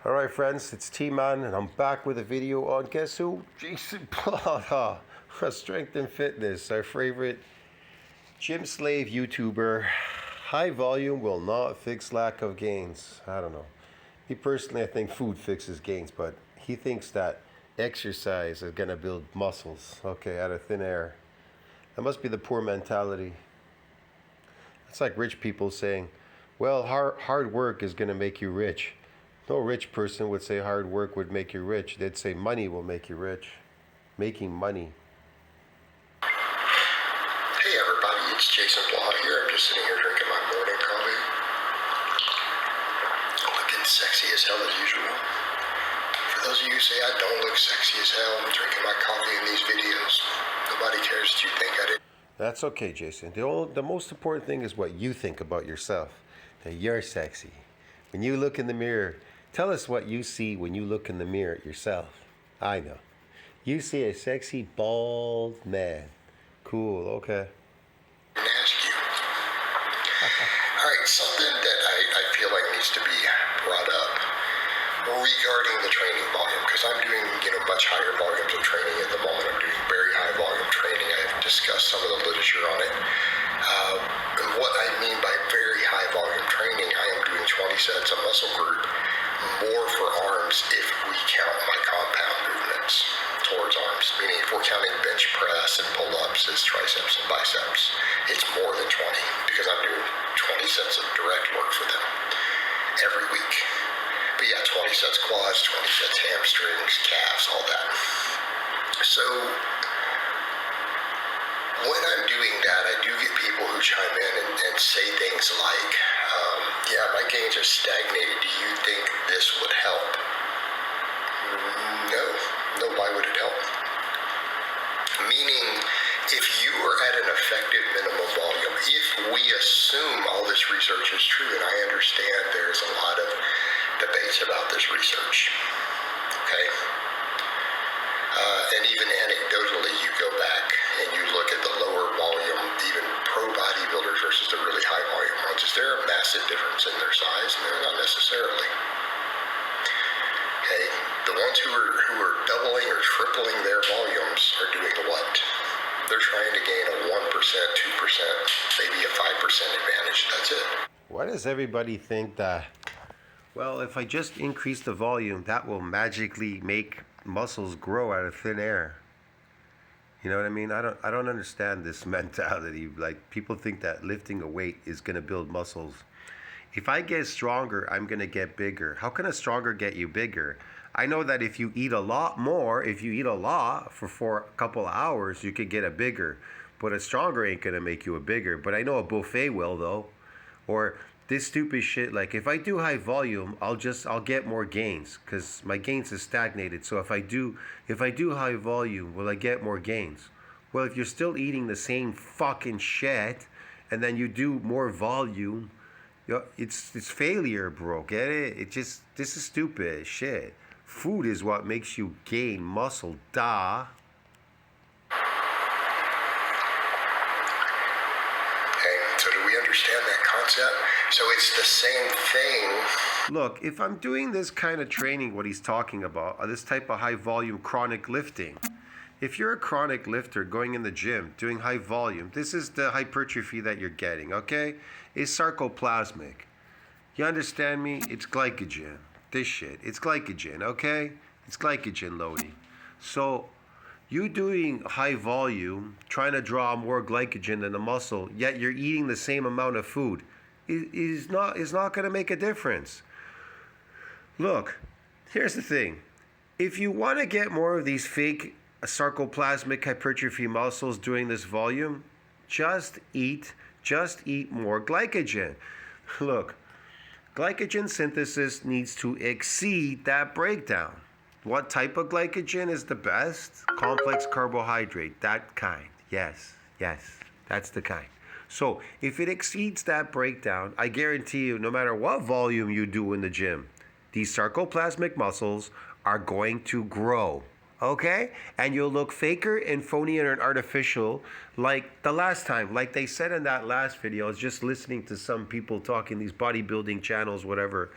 Alright friends, it's T-Man and I'm back with a video on guess who? Jason Blaha, Strength and Fitness, our favorite gym slave YouTuber. High volume will not fix lack of gains. I don't know. Me personally, I think food fixes gains, but he thinks that exercise is gonna build muscles, okay, out of thin air. That must be the poor mentality. It's like rich people saying, well, hard work is gonna make you rich. No rich person would say hard work would make you rich. They'd say money will make you rich. Making money. Hey everybody, it's Jason Blaha here. I'm just sitting here drinking my morning coffee. Looking sexy as hell as usual. For those of you who say I don't look sexy as hell, I'm drinking my coffee in these videos. Nobody cares that you think I did. That's okay, Jason. The most important thing is what you think about yourself. That you're sexy. When you look in the mirror, tell us what you see when you look in the mirror at yourself. I know. You see a sexy, bald man. Cool, okay. Ask you. Alright, something that I feel like needs to be brought up regarding the training volume, because I'm doing much higher volumes of training at the moment. I'm doing very high volume training. I've discussed some of the literature on it. And what I mean by very high volume training, I am doing 20 sets of muscle group, more for arms if we count my compound movements towards arms, meaning if we're counting bench press and pull-ups as triceps and biceps, it's more than 20 because I'm doing 20 sets of direct work for them every week. But yeah, 20 sets quads, 20 sets hamstrings, calves, all that. So when I'm doing that, I do get people who chime in and say things like, yeah, my gains are stagnated. Do you think this would help? No, why would it help? Meaning, if you are at an effective minimum volume, if we assume all this research is true, and I understand there's a lot of debates about this research, okay? And even anecdotally, you go back and you look at the lower volume, even pro bodybuilders versus the really high volume ones. Is there a massive difference in their size? No, not necessarily. Okay, the ones who are doubling or tripling their volumes are doing what? They're trying to gain a 1%, 2%, maybe a 5% advantage. That's it. Why does everybody think that, well, if I just increase the volume, that will magically make muscles grow out of thin air? You know what I mean? I don't understand this mentality. Like, people think that lifting a weight is going to build muscles. If I get stronger, I'm going to get bigger. How can a stronger get you bigger? I know that if you eat a lot more, if you eat a lot for a couple of hours, you could get a bigger. But a stronger ain't going to make you a bigger. But I know a buffet will, though. Or this stupid shit, like if I do high volume, I'll get more gains because my gains is stagnated. So if I do high volume, will I get more gains? Well, if you're still eating the same fucking shit and then you do more volume, it's failure, bro. Get it? This is stupid shit. Food is what makes you gain muscle, da. Okay, so do we understand that concept? So it's the same thing. Look, if I'm doing this kind of training, what he's talking about, this type of high volume chronic lifting, if you're a chronic lifter going in the gym, doing high volume, this is the hypertrophy that you're getting, okay? It's sarcoplasmic. You understand me? It's glycogen. This shit. It's glycogen, okay? It's glycogen loading. So you doing high volume, trying to draw more glycogen in the muscle, yet you're eating the same amount of food, is not going to make a difference. Look, here's the thing. If you want to get more of these fake sarcoplasmic hypertrophy muscles doing this volume, just eat more glycogen. Look, glycogen synthesis needs to exceed that breakdown. What type of glycogen is the best? Complex carbohydrate, that kind. Yes, that's the kind. So if it exceeds that breakdown, I guarantee you, no matter what volume you do in the gym, these sarcoplasmic muscles are going to grow. Okay? And you'll look faker and phonier and artificial like the last time. Like they said in that last video, I was just listening to some people talking, these bodybuilding channels, whatever.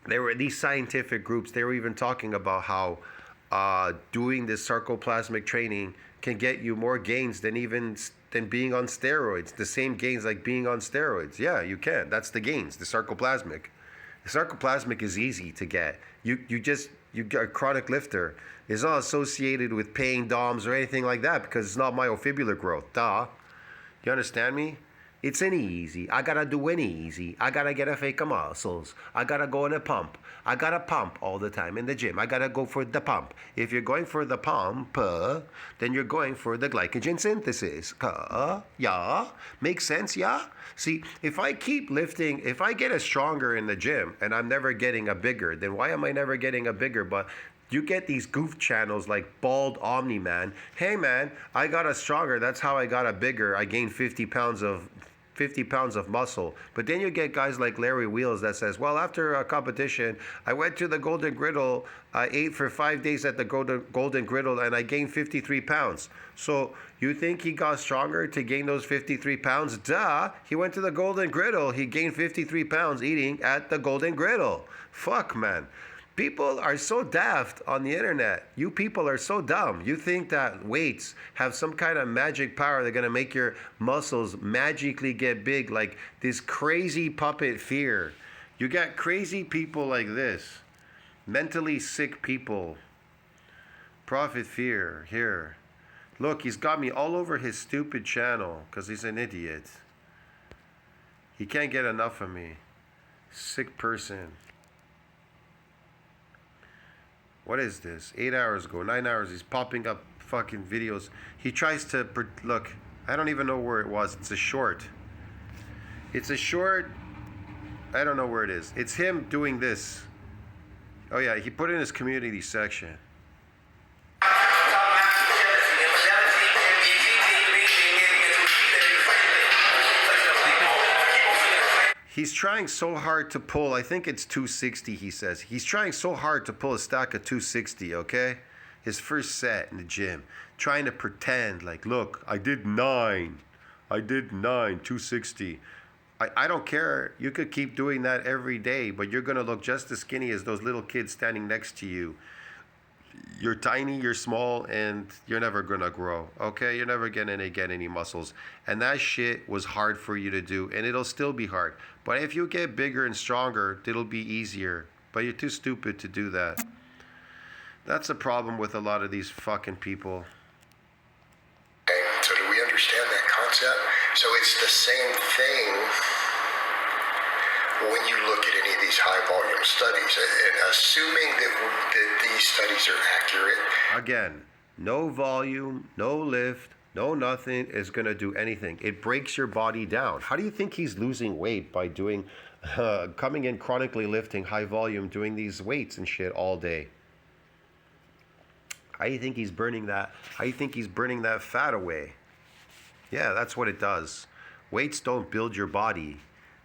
There were these scientific groups. They were even talking about how doing this sarcoplasmic training can get you more gains than being on steroids. The same gains like being on steroids. Yeah, you can. That's the gains. The sarcoplasmic. The sarcoplasmic is easy to get. You get a chronic lifter. It's not associated with paying DOMs or anything like that because it's not myofibrillar growth. Duh. You understand me? It's any easy. I gotta do any easy. I gotta get a fake muscles. I gotta go in a pump. I gotta pump all the time in the gym. I gotta go for the pump. If you're going for the pump, then you're going for the glycogen synthesis. Yeah? Makes sense, yeah? See, if I keep lifting, if I get a stronger in the gym and I'm never getting a bigger, then why am I never getting a bigger? But you get these goof channels like Bald Omni Man. Hey man, I got a stronger. That's how I got a bigger. I gained 50 pounds of muscle. But then you get guys like Larry Wheels that says, well, after a competition, I went to the Golden Griddle, I ate for 5 days at the Golden Griddle, and I gained 53 pounds. So you think he got stronger to gain those 53 pounds? Duh! He went to the Golden Griddle. He gained 53 pounds eating at the Golden Griddle. Fuck, man. People are so daft on the internet. You people are so dumb. You think that weights have some kind of magic power. They're going to make your muscles magically get big like this crazy puppet fear. You got crazy people like this. Mentally sick people. Prophet fear. Here. Look, he's got me all over his stupid channel because he's an idiot. He can't get enough of me. Sick person. What is this? 8 hours ago, 9 hours, he's popping up fucking videos. He tries to, look, I don't even know where it was. It's a short. It's a short, I don't know where it is. It's him doing this. Oh yeah, he put it in his community section. He's trying so hard to pull, I think it's 260, he says. He's trying so hard to pull a stack of 260, okay? His first set in the gym. Trying to pretend like, look, I did 260. I don't care. You could keep doing that every day, but you're going to look just as skinny as those little kids standing next to you. You're tiny, you're small, and you're never gonna grow, okay? You're never gonna get any muscles. And that shit was hard for you to do, and it'll still be hard. But if you get bigger and stronger, it'll be easier. But you're too stupid to do that. That's a problem with a lot of these fucking people. Okay, so do we understand that concept? So it's the same thing when you look at any of these high volume studies, and assuming that these studies are accurate. Again, no volume, no lift, no nothing is going to do anything. It breaks your body down. How do you think he's losing weight by doing, coming in chronically lifting high volume, doing these weights and shit all day? How do you think he's burning that? How do you think he's burning that fat away? Yeah, that's what it does. Weights don't build your body.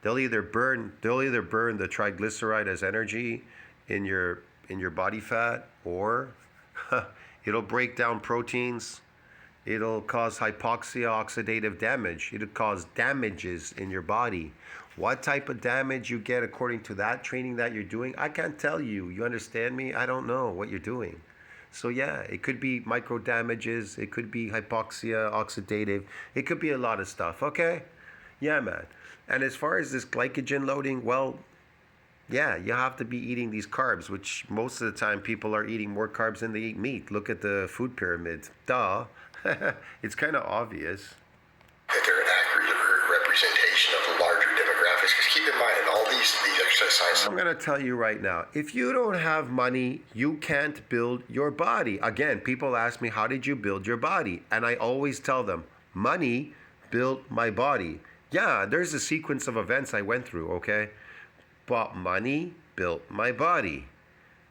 They'll either burn the triglyceride as energy in your body fat, or it'll break down proteins. It'll cause hypoxia, oxidative damage. It'll cause damages in your body. What type of damage you get according to that training that you're doing, I can't tell you. You understand me? I don't know what you're doing. So yeah, it could be micro damages. It could be hypoxia, oxidative. It could be a lot of stuff, okay? Yeah, man. And as far as this glycogen loading, well, yeah, you have to be eating these carbs, which most of the time people are eating more carbs than they eat meat. Look at the food pyramid. Duh. It's kind of obvious. That they're an accurate representation of the larger demographics. Because keep in mind, all these exercises. I'm going to tell you right now, if you don't have money, you can't build your body. Again, people ask me, how did you build your body? And I always tell them, money built my body. Yeah, there's a sequence of events I went through, okay? But money built my body.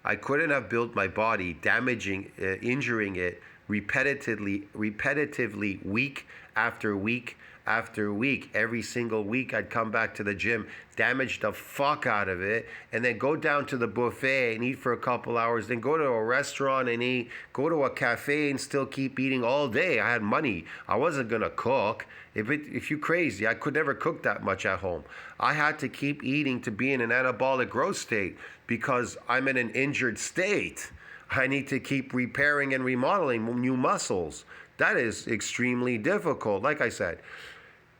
I couldn't have built my body injuring it repetitively, week after week after week. Every single week I'd come back to the gym, damage the fuck out of it, and then go down to the buffet and eat for a couple hours, then go to a restaurant and eat, go to a cafe and still keep eating all day. I had money. I wasn't gonna cook. If you crazy, I could never cook that much at home. I had to keep eating to be in an anabolic growth state because I'm in an injured state. I need to keep repairing and remodeling new muscles. That is extremely difficult. Like I said,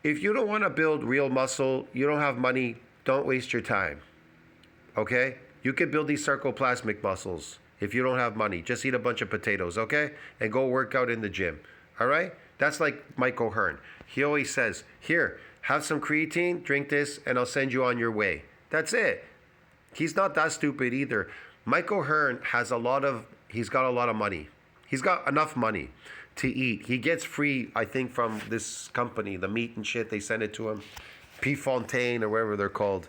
if you don't want to build real muscle, you don't have money, don't waste your time. Okay? You can build these sarcoplasmic muscles if you don't have money. Just eat a bunch of potatoes, okay? And go work out in the gym. All right? That's like Mike O'Hearn. He always says, here, have some creatine, drink this, and I'll send you on your way. That's it. He's not that stupid either. Mike O'Hearn he's got a lot of money. He's got enough money to eat. He gets free, I think, from this company, the meat and shit, they send it to him. P. Fontaine or whatever they're called.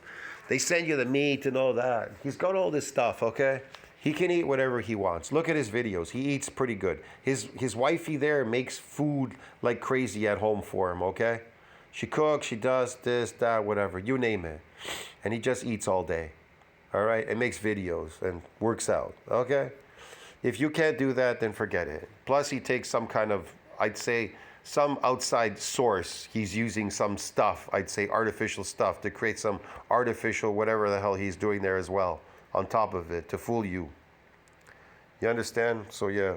They send you the meat and all that. He's got all this stuff, okay? He can eat whatever he wants. Look at his videos. He eats pretty good. His wifey there makes food like crazy at home for him, okay? She cooks, she does this, that, whatever, you name it. And he just eats all day. All right, and makes videos and works out, okay? If you can't do that, then forget it. Plus, he takes some kind of, I'd say, some outside source. He's using some stuff, I'd say artificial stuff, to create some artificial whatever the hell he's doing there as well, on top of it, to fool you. You understand? So yeah,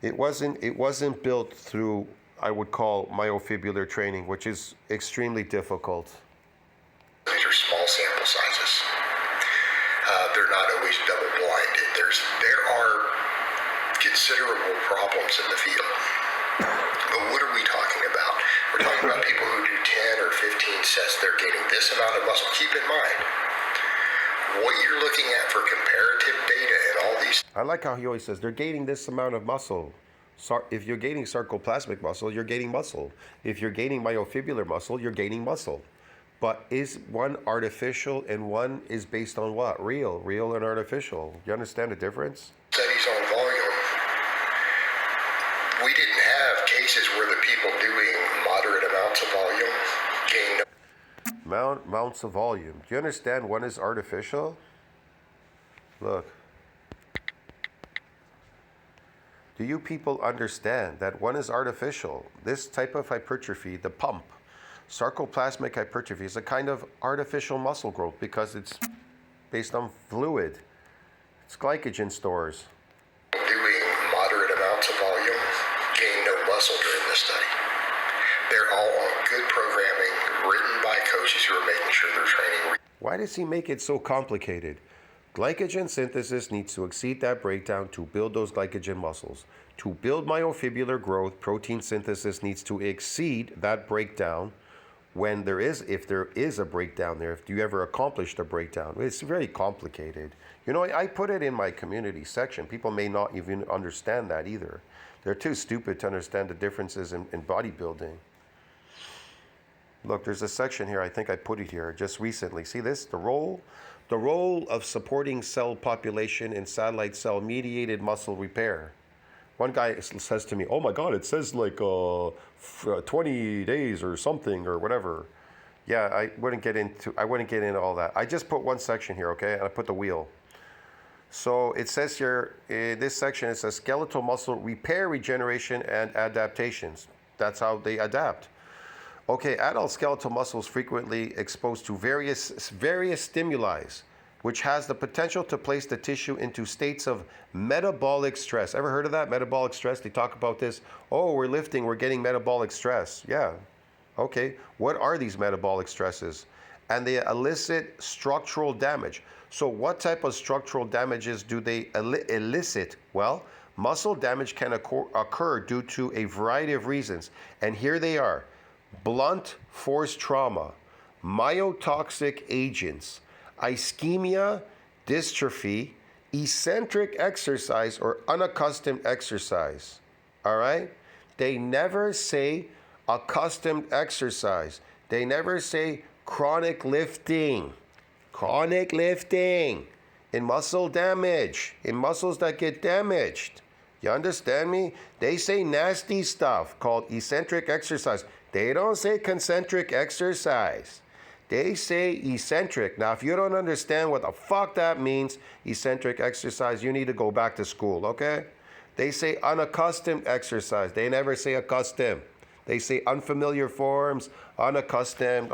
it wasn't built through, I would call, myofibular training, which is extremely difficult. These are small sample sizes. They're not always double blinded. There are considerable problems in the field. But what are we talking about? We're talking about people who do 10 or 15 sets. They're gaining this amount of muscle. Keep in mind, what you're looking at for comparative data and all these. I like how he always says, they're gaining this amount of muscle. If you're gaining sarcoplasmic muscle, you're gaining muscle. If you're gaining myofibular muscle, you're gaining muscle. But is one artificial and one is based on what? Real and artificial. You understand the difference? Studies on volume. We didn't have cases where the people doing moderate amounts of volume gained Amounts of volume. Do you understand one is artificial? Look. Do you people understand that one is artificial? This type of hypertrophy, the pump, sarcoplasmic hypertrophy, is a kind of artificial muscle growth because it's based on fluid. It's glycogen stores. doing moderate amounts of volume gain no muscle during this study. They're all on good programming written by coaches who are making sure they're training. Why does he make it so complicated? Glycogen synthesis needs to exceed that breakdown to build those glycogen muscles. To build myofibular growth, protein synthesis needs to exceed that breakdown if there is a breakdown there, if you ever accomplished a breakdown. It's very complicated. You know, I put it in my community section. People may not even understand that either. They're too stupid to understand the differences in bodybuilding. Look, there's a section here, I think I put it here just recently. See this? The role of supporting cell population in satellite cell mediated muscle repair. One guy says to me, oh my God, it says like 20 days or something or whatever. Yeah, I wouldn't get into all that. I just put one section here, okay? And I put the wheel. So it says here, in this section, it says skeletal muscle repair, regeneration, and adaptations. That's how they adapt. Okay, adult skeletal muscles frequently exposed to various stimuli, which has the potential to place the tissue into states of metabolic stress. Ever heard of that? Metabolic stress? They talk about this. Oh, we're lifting, we're getting metabolic stress. Yeah. Okay. What are these metabolic stresses? And they elicit structural damage. So what type of structural damages do they elicit? Well, muscle damage can occur due to a variety of reasons. And here they are. Blunt force trauma, myotoxic agents, ischemia, dystrophy, eccentric exercise or unaccustomed exercise. All right? They never say accustomed exercise. They never say chronic lifting. Chronic lifting in muscle damage, in muscles that get damaged. You understand me? They say nasty stuff called eccentric exercise. They don't say concentric exercise. They say eccentric. Now, if you don't understand what the fuck that means, eccentric exercise, you need to go back to school, okay? They say unaccustomed exercise. They never say accustomed. They say unfamiliar forms, unaccustomed.